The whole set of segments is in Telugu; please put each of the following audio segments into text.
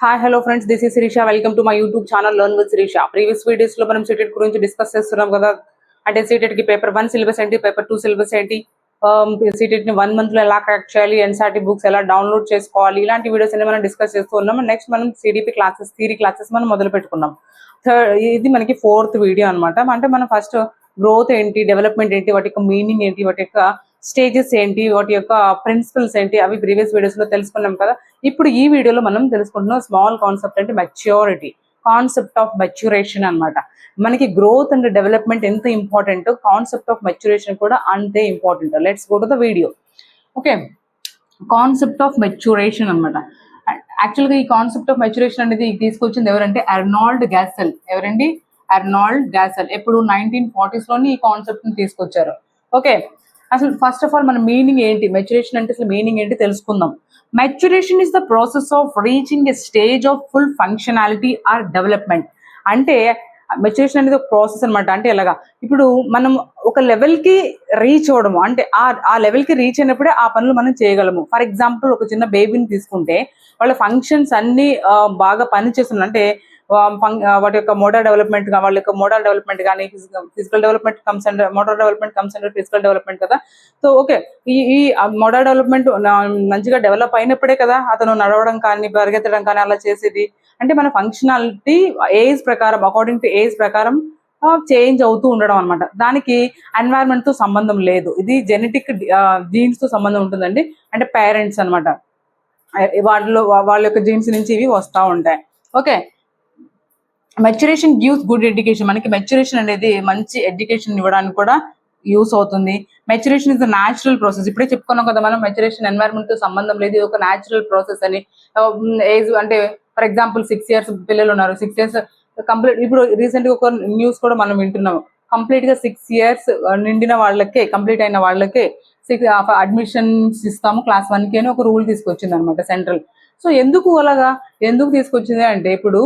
Hi hello friends, this is Shirisha. Welcome to my YouTube channel learn with Shirisha. Previous videos లో మనం సీటెట్ గురించి డిస్కస్ చేస్తున్నాం కదా. అంటే సీటెట్ కి పేపర్ 1 సిలబస్ ఏంటి, పేపర్ 2 సిలబస్ ఏంటి, సీటెట్ ని 1 మంత్ లో ఎలా క్రాక్ చేయాలి, ఎన్సీఈఆర్టీ బుక్స్ ఎలా డౌన్లోడ్ చేసుకోవాలి, ఇలాంటి వీడియోస్ అన్ని మనం డిస్కస్ చేస్తూ ఉన్నాం. నెక్స్ట్ మనం సిడిపి క్లాసెస్, థియరీ క్లాసెస్ మనం మొదలు పెట్టుకున్నాం. ఇది మనకి 4th వీడియో అనమాట. అంటే మనం ఫస్ట్ గ్రోత్ ఏంటి, డెవలప్మెంట్ ఏంటి, వాటి యొక్క మీనింగ్ ఏంటి, వాటి యొక్క స్టేజెస్ ఏంటి, వాటి యొక్క ప్రిన్సిపల్స్ ఏంటి, అవి ప్రీవియస్ వీడియోస్ లో తెలుసుకున్నాం కదా. ఇప్పుడు ఈ వీడియోలో మనం తెలుసుకుంటున్నాం స్మాల్ కాన్సెప్ట్ అంటే మెచ్యూరిటీ, కాన్సెప్ట్ ఆఫ్ మెచ్యూరేషన్ అనమాట. మనకి గ్రోత్ అండ్ డెవలప్మెంట్ ఎంత ఇంపార్టెంట్, కాన్సెప్ట్ ఆఫ్ మెచ్యూరేషన్ కూడా అంతే important. Let's go to the video. Okay, concept of maturation అనమాట. యాక్చువల్గా ఈ కాన్సెప్ట్ ఆఫ్ మెచ్యూరేషన్ అనేది తీసుకొచ్చింది ఎవరంటే అర్నాల్డ్ గ్యాసెల్. ఎవరండి? అర్నాల్డ్ గ్యాసెల్. ఎప్పుడు 1940s లోని ఈ కాన్సెప్ట్ ని తీసుకొచ్చారు. ఓకే, అసలు ఫస్ట్ ఆఫ్ ఆల్ మన మీనింగ్ ఏంటి, మెచ్యూరేషన్ అంటే అసలు మీనింగ్ ఏంటి తెలుసుకుందాం. Maturation is the process of reaching a stage of full functionality are development. అంటే మెచ్యూరేషన్ అనేది ఒక ప్రాసెస్ అనమాట. అంటే ఎలాగా, ఇప్పుడు మనం ఒక లెవెల్ కి రీచ్ అవ్వడము, అంటే ఆ లెవెల్ కి రీచ్ అయినప్పుడే ఆ పనులు మనం చేయగలము. ఫర్ ఎగ్జాంపుల్ ఒక చిన్న బేబీని తీసుకుంటే వాళ్ళ ఫంక్షన్స్ అన్ని బాగా పనిచేస్తున్నాయి. అంటే వాటి యొక్క మోడల్ డెవలప్మెంట్, వాళ్ళ యొక్క మోడల్ డెవలప్మెంట్ కానీ physical development comes under model development comes under physical development కదా. సో ఓకే, ఈ మోడల్ డెవలప్మెంట్ మంచిగా డెవలప్ అయినప్పుడే కదా అతను నడవడం కానీ పరిగెత్తడం కానీ అలా చేసేది. అంటే మన ఫంక్షనాలిటీ ఏజ్ ప్రకారం, అకార్డింగ్ టు ఏజ్ ప్రకారం చేంజ్ అవుతూ ఉండడం అనమాట. దానికి ఎన్వైరన్మెంట్ తో సంబంధం లేదు. ఇది జెనెటిక్ జీన్స్ తో సంబంధం ఉంటుందండి. అంటే పేరెంట్స్ అనమాట, వాళ్ళ యొక్క జీన్స్ నుంచి ఇవి వస్తూ ఉంటాయి. Okay, maturation gives good education. మనకి మెచ్యూరేషన్ అనేది మంచి ఎడ్యుకేషన్ ఇవ్వడానికి కూడా యూస్ అవుతుంది. Maturation is the natural process. ఇప్పుడే చెప్పుకున్నాం కదా మనం, మెచ్యూరేషన్ ఎన్వైరన్మెంట్ తో సంబంధం లేదు, ఇది ఒక న్యాచురల్ ప్రాసెస్ అని. ఏజ్ అంటే ఫర్ ఎగ్జాంపుల్ 6 years పిల్లలు ఉన్నారు, 6 years కంప్లీట్. ఇప్పుడు రీసెంట్ గా ఒక న్యూస్ కూడా మనం వింటున్నాము, కంప్లీట్ గా 6 years నిండిన వాళ్ళకే, కంప్లీట్ అయిన వాళ్ళకే అడ్మిషన్స్ ఇస్తాము క్లాస్ 1 కి అని ఒక రూల్ తీసుకొచ్చింది అనమాట సెంట్రల్. సో ఎందుకు అలాగా, ఎందుకు తీసుకొచ్చింది అంటే, ఇప్పుడు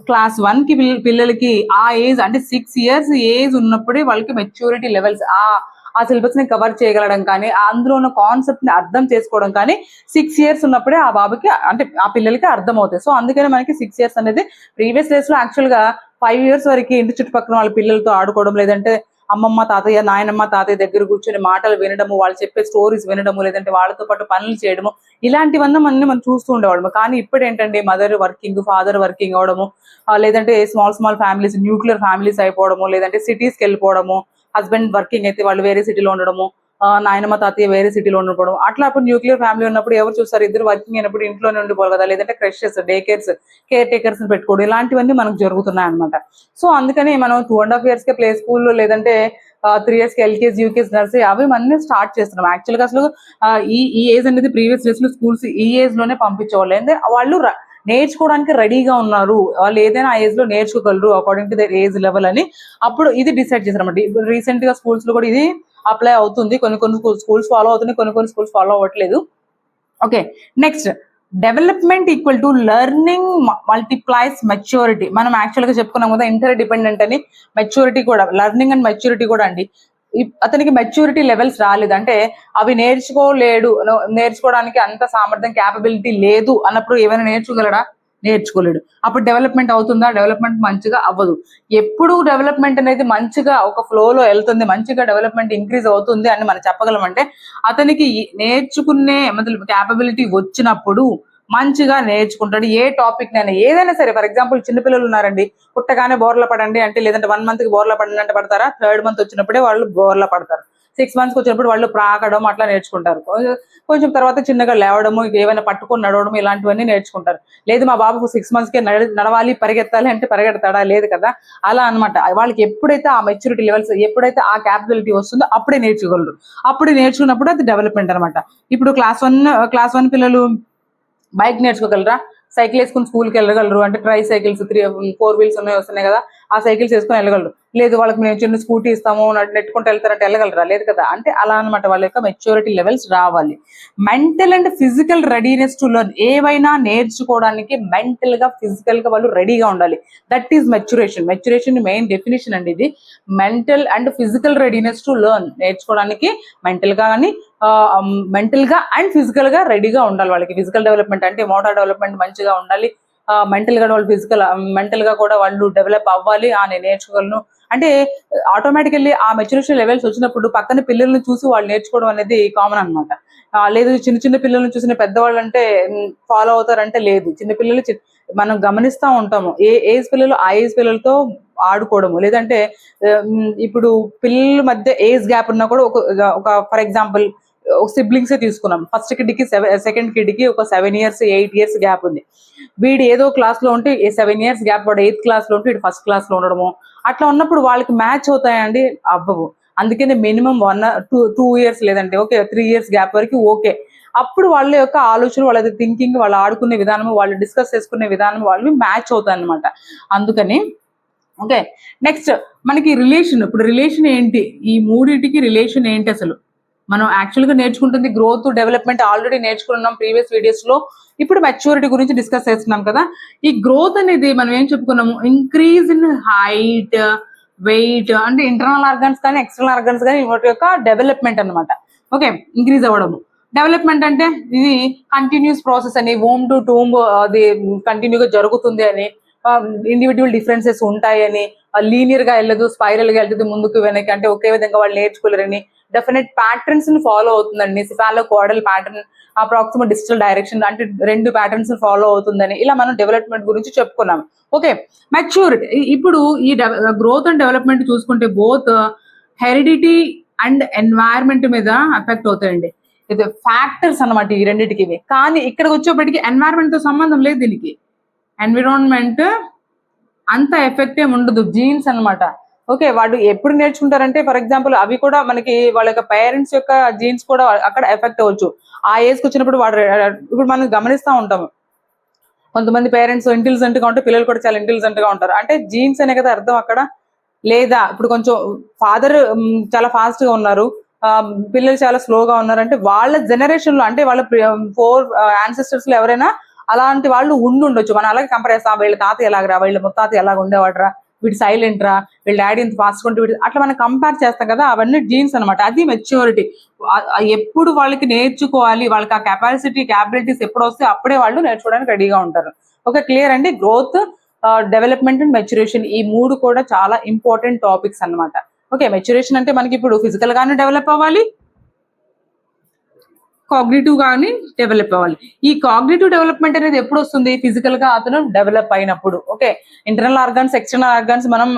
క్లాస్ 1 కి పిల్లలకి ఆ ఏజ్ అంటే 6 years ఏజ్ ఉన్నప్పుడే వాళ్ళకి మెచ్యూరిటీ లెవెల్స్, ఆ సిలబస్ ని కవర్ చేయగలడం కానీ, అందులో ఉన్న కాన్సెప్ట్ ని అర్థం చేసుకోవడం కానీ 6 years ఉన్నప్పుడే ఆ బాబుకి అంటే ఆ పిల్లలకి అర్థం అవుతాయి. సో అందుకని మనకి 6 years అనేది, ప్రీవియస్ డేస్ లో యాక్చువల్ గా 5 years వరకు ఇంటి చుట్టుపక్కల వాళ్ళ పిల్లలతో ఆడుకోవడం, లేదంటే అమ్మమ్మ తాతయ్య నాయనమ్మ తాతయ్య దగ్గర కూర్చొని మాటలు వినడము, వాళ్ళు చెప్పే స్టోరీస్ వినడము, లేదంటే వాళ్ళతో పాటు పనులు చేయడము, ఇలాంటివన్నీ మనం చూస్తూ ఉండేవాళ్ళము. కానీ ఇప్పుడు ఏంటంటే మదర్ వర్కింగ్, ఫాదర్ వర్కింగ్ అవడము, లేదంటే స్మాల్ ఫ్యామిలీస్, న్యూక్లియర్ ఫ్యామిలీస్ అయిపోవడము, లేదంటే సిటీస్కి వెళ్ళిపోవడము, హస్బెండ్ వర్కింగ్ అయితే వాళ్ళు వేరే సిటీలో ఉండడము, నాయనమ్మ తాతయ్య వేరే సిటీలో ఉండడం. అట్లా అప్పుడు న్యూక్లియర్ ఫ్యామిలీ ఉన్నప్పుడు ఎవరు చూస్తారు, ఇద్దరు వర్కింగ్ అయినప్పుడు ఇంట్లోనే ఉండిపోవాలి కదా, లేదంటే creches, day cares, caretakers పెట్టుకోవడం, ఇలాంటివన్నీ మనకు జరుగుతున్నాయి అనమాట. సో అందుకని మనం 2.5 years కే ప్లే స్కూల్, లేదంటే 3 years కి ఎల్కేజీ, యూకేజీ, నర్సరీ అవి మనం స్టార్ట్ చేస్తున్నాం. యాక్చువల్ గా అసలు ఈ ఏజ్ అనేది ప్రీవియస్ డేస్ లో స్కూల్స్ ఈ ఏజ్ లోనే పంపించేవాళ్ళు. అంటే వాళ్ళు నేర్చుకోవడానికి రెడీగా ఉన్నారు, వాళ్ళు ఏదైనా ఆ ఏజ్ లో నేర్చుకోగలరు according to their age level అని అప్పుడు ఇది డిసైడ్ చేశారు అనమాట. ఇప్పుడు రీసెంట్ గా స్కూల్స్ లో కూడా ఇది అప్లై అవుతుంది. కొన్ని స్కూల్స్ ఫాలో అవుతున్నాయి, కొన్ని స్కూల్స్ ఫాలో అవ్వట్లేదు. Okay, next development equal to learning multiplies maturity. మనం యాక్చువల్ గా చెప్పుకున్నాం కదా ఇంటర్ డిపెండెంట్ అని. మెచ్యూరిటీ కూడా, లెర్నింగ్ అండ్ మెచ్యూరిటీ కూడా అండి. అతనికి మెచ్యూరిటీ లెవెల్స్ రాలేదు అంటే అవి నేర్చుకోవడానికి అంత సామర్థ్యం, క్యాపబిలిటీ లేదు అన్నప్పుడు ఏమైనా నేర్చుకోలేడు. అప్పుడు డెవలప్మెంట్ అవుతుందా? డెవలప్మెంట్ మంచిగా అవ్వదు. ఎప్పుడు డెవలప్మెంట్ అనేది మంచిగా ఒక ఫ్లోలో వెళ్తుంది, మంచిగా డెవలప్మెంట్ ఇంక్రీజ్ అవుతుంది అని మనం చెప్పగలమంటే అతనికి నేర్చుకునే క్యాపబిలిటీ వచ్చినప్పుడు మంచిగా నేర్చుకుంటాడు. ఏ టాపిక్ నైనా, ఏదైనా సరే. ఫర్ ఎగ్జాంపుల్ చిన్నపిల్లలు ఉన్నారండి, పుట్టగానే బోర్ల పడండి అంటే, లేదంటే 1 month కి బోర్ల పడండి అంటే పడతారా? 3rd month వచ్చినప్పుడే వాళ్ళు బోర్ల పడతారు. 6 months వచ్చినప్పుడు వాళ్ళు ప్రాకడం అట్లా నేర్చుకుంటారు. కొంచెం తర్వాత చిన్నగా లేవడము, ఏమైనా పట్టుకొని నడవడం, ఇలాంటివన్నీ నేర్చుకుంటారు. లేదు మా బాబుకు 6 months కే నడవాలి, పరిగెత్తాలి అంటే పరిగెడతాడా? లేదు కదా. అలా అనమాట. వాళ్ళకి ఎప్పుడైతే ఆ మెచ్యూరిటీ లెవెల్స్, ఎప్పుడైతే ఆ క్యాపబిలిటీ వస్తుందో అప్పుడే నేర్చుకోగలరు. అప్పుడు నేర్చుకున్నప్పుడు అది డెవలప్మెంట్ అనమాట. ఇప్పుడు క్లాస్ 1 పిల్లలు బైక్ నేర్చుకోగలరా? సైకిల్ వేసుకుని స్కూల్కి వెళ్ళగలరు. అంటే ట్రై సైకిల్స్ 4 wheels వస్తున్నాయి కదా, ఆ సైకిల్స్ వేసుకుని వెళ్ళగలరు. లేదు వాళ్ళకి మేము చిన్న స్కూటీ ఇస్తాము నెట్టుకుంటూ వెళ్తారంటే వెళ్ళగలరా? లేదు కదా. అంటే అలా అనమాట వాళ్ళ యొక్క మెచ్యూరిటీ లెవెల్స్ రావాలి. Mental and physical readiness to learn, ఏవైనా నేర్చుకోవడానికి మెంటల్ గా ఫిజికల్ గా వాళ్ళు రెడీగా ఉండాలి. That is maturation main definition అండి ఇది. Mental and physical readiness to learn, నేర్చుకోవడానికి మెంటల్ గా కానీ మెంటల్ గా అండ్ ఫిజికల్ గా రెడీగా ఉండాలి. వాళ్ళకి ఫిజికల్ డెవలప్మెంట్ అంటే మోటార్ డెవలప్మెంట్ మంచిగా ఉండాలి, మెంటల్ గా వాళ్ళు మెంటల్ గా కూడా వాళ్ళు డెవలప్ అవ్వాలి. నేను నేర్చుకోగలను అంటే ఆటోమేటికల్లీ ఆ మెచ్యూరేషన్ లెవెల్స్ వచ్చినప్పుడు పక్కన పిల్లల్ని చూసి వాళ్ళు నేర్చుకోవడం అనేది కామన్ అనమాట. లేదు చిన్న చిన్న పిల్లల్ని చూసిన పెద్దవాళ్ళు అంటే ఫాలో అవుతారంటే లేదు. చిన్న పిల్లలు మనం గమనిస్తూ ఉంటాము, ఏ ఏజ్ పిల్లలు ఆ ఏజ్ పిల్లలతో ఆడుకోవడము, లేదంటే ఇప్పుడు పిల్లల మధ్య ఏజ్ గ్యాప్ ఉన్నా కూడా ఒక ఫర్ ఎగ్జాంపుల్ సిబ్లింగ్స్ తీసుకున్నాం. ఫస్ట్ కిడ్కి సెకండ్ కిడ్కి ఒక 7 years 8 years గ్యాప్ ఉంది. వీడు ఏదో క్లాస్ లో ఉంటే 7 years గ్యాప్, వాడు 8th class లో ఉంటే వీడు 1st class లో ఉండడము, అట్లా ఉన్నప్పుడు వాళ్ళకి మ్యాచ్ అవుతాయండి? అవ్వవు. అందుకని మినిమం 2 years లేదంటే ఓకే 3 years గ్యాప్ వరకు ఓకే. అప్పుడు వాళ్ళ యొక్క ఆలోచన, వాళ్ళ థింకింగ్, వాళ్ళు ఆడుకునే విధానం, వాళ్ళు డిస్కస్ చేసుకునే విధానం వాళ్ళు మ్యాచ్ అవుతాయి అనమాట. అందుకని ఓకే. నెక్స్ట్ మనకి రిలేషన్. ఇప్పుడు రిలేషన్ ఏంటి, ఈ మూడింటికి రిలేషన్ ఏంటి అసలు? మనం యాక్చువల్ గా నేర్చుకుంటుంది గ్రోత్ డెవలప్మెంట్, ఆల్రెడీ నేర్చుకున్నాం ప్రీవియస్ వీడియోస్ లో. ఇప్పుడు మెచ్యూరిటీ గురించి డిస్కస్ చేస్తున్నాం కదా. ఈ గ్రోత్ అనేది మనం ఏం చెప్పుకున్నాము, ఇంక్రీజ్ ఇన్ హైట్, వెయిట్, అంటే ఇంటర్నల్ ఆర్గన్స్ కానీ ఎక్స్టర్నల్ ఆర్గన్స్ కానీ వాటి యొక్క డెవలప్మెంట్ అనమాట. ఓకే, ఇంక్రీజ్ అవ్వడము. డెవలప్మెంట్ అంటే ఇది కంటిన్యూస్ ప్రాసెస్ అని, హోమ్ టు టూమ్ అది కంటిన్యూగా జరుగుతుంది అని, ఇండివిజువల్ డిఫరెన్సెస్ ఉంటాయని, లీనియర్ గా వెళ్ళదు, స్పైరల్ గా వెళ్తుంది ముందుకు వెనక్కి, అంటే ఒకే విధంగా వాళ్ళు నేర్చుకోలేరని, డెఫినెట్ ప్యాటర్న్స్ ని ఫాలో అవుతుందండి. సిఫాలో కోడల్ ప్యాటర్న్, అప్రాక్సిమేట్ డిజిటల్ డైరెక్షన్, అంటే 2 patterns ఫాలో అవుతుందని, ఇలా మనం డెవలప్మెంట్ గురించి చెప్పుకున్నాం. Okay, maturity. ఇప్పుడు ఈ గ్రోత్ అండ్ డెవలప్మెంట్ చూసుకుంటే బోత్ హెరిడిటీ అండ్ ఎన్వైరన్మెంట్ మీద ఎఫెక్ట్ అవుతాయండి. ఇది ఫ్యాక్టర్స్ అనమాట ఈ రెండింటికి. కానీ ఇక్కడికి వచ్చేప్పటికి ఎన్వైరన్మెంట్ తో సంబంధం లేదు దీనికి. ఎన్విరాన్మెంట్ అంత ఎఫెక్ట్ ఏమి ఉండదు, జీన్స్ అనమాట. ఓకే, వాడు ఎప్పుడు నేర్చుకుంటారంటే ఫర్ ఎగ్జాంపుల్ అవి కూడా మనకి వాళ్ళ యొక్క పేరెంట్స్ యొక్క జీన్స్ కూడా అక్కడ ఎఫెక్ట్ అవ్వచ్చు. ఆ ఏజ్కి వచ్చినప్పుడు వాడు ఇప్పుడు మనం గమనిస్తూ ఉంటాము, కొంతమంది పేరెంట్స్ ఇంటెలిజెంట్ గా ఉంటే పిల్లలు కూడా చాలా ఇంటెలిజెంట్ గా ఉంటారు. అంటే జీన్స్ అనే కదా అర్థం అక్కడ. లేదా ఇప్పుడు కొంచెం ఫాదర్ చాలా ఫాస్ట్ గా ఉన్నారు, పిల్లలు చాలా స్లోగా ఉన్నారు, అంటే వాళ్ళ జనరేషన్ లో, అంటే వాళ్ళ 4 ancestors లో ఎవరైనా అలాంటి వాళ్ళు ఉండొచ్చు. మనం అలాగే కంపేర్ చేస్తాం, వీళ్ళ తాత ఎలాగరా, వీళ్ళ ముత్తాత ఎలాగ ఉండేవాడరా, వీడు సైలెంట్ రా, వీళ్ళ డాడీ ఇంత ఫాస్ట్ ఉంటే వీడు, అట్లా మనం కంపేర్ చేస్తాం కదా. అవన్నీ జీన్స్ అనమాట. అది మెచ్యూరిటీ. ఎప్పుడు వాళ్ళకి నేర్చుకోవాలి, వాళ్ళకి ఆ క్యాపబిలిటీస్ ఎప్పుడు వస్తే అప్పుడే వాళ్ళు నేర్చుకోవడానికి రెడీగా ఉంటారు. ఓకే, క్లియర్ అండి. గ్రోత్, డెవలప్మెంట్ అండ్ మెచ్యూరేషన్, ఈ 3 కూడా చాలా ఇంపార్టెంట్ టాపిక్స్ అన్నమాట. ఓకే, మెచ్యూరేషన్ అంటే మనకి ఇప్పుడు ఫిజికల్ గానే డెవలప్ అవ్వాలి, కాగ్నిటివ్ గాని డెవలప్ అవ్వాలి. ఈ కాగ్నిటివ్ డెవలప్మెంట్ అనేది ఎప్పుడు వస్తుంది, ఫిజికల్ గా అతను డెవలప్ అయినప్పుడు. Okay, internal organs external organs మనం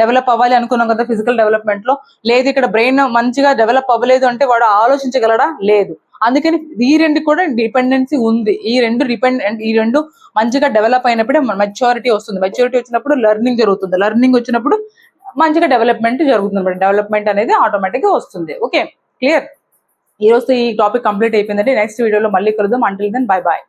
డెవలప్ అవ్వాలి అనుకున్నాం కదా ఫిజికల్ డెవలప్మెంట్ లో. లేదు ఇక్కడ బ్రెయిన్ మంచిగా డెవలప్ అవ్వలేదు అంటే వాడు ఆలోచించగలడా? లేదు. అందుకని ఈ 2 కూడా డిపెండెన్సీ ఉంది. ఈ రెండు మంచిగా డెవలప్ అయినప్పుడే మెచ్యూరిటీ వస్తుంది. మెచ్యూరిటీ వచ్చినప్పుడు లెర్నింగ్ జరుగుతుంది, లెర్నింగ్ వచ్చినప్పుడు మంచిగా డెవలప్మెంట్ జరుగుతుంది. డెవలప్మెంట్ అనేది ఆటోమేటిక్ గా వస్తుంది. Okay, clear. ఈ రోజు ఈ టాపిక్ కంప్లీట్ అయిపోయిందండి. నెక్స్ట్ వీడియోలో మళ్ళీ కలుద్దాం. Until then bye bye.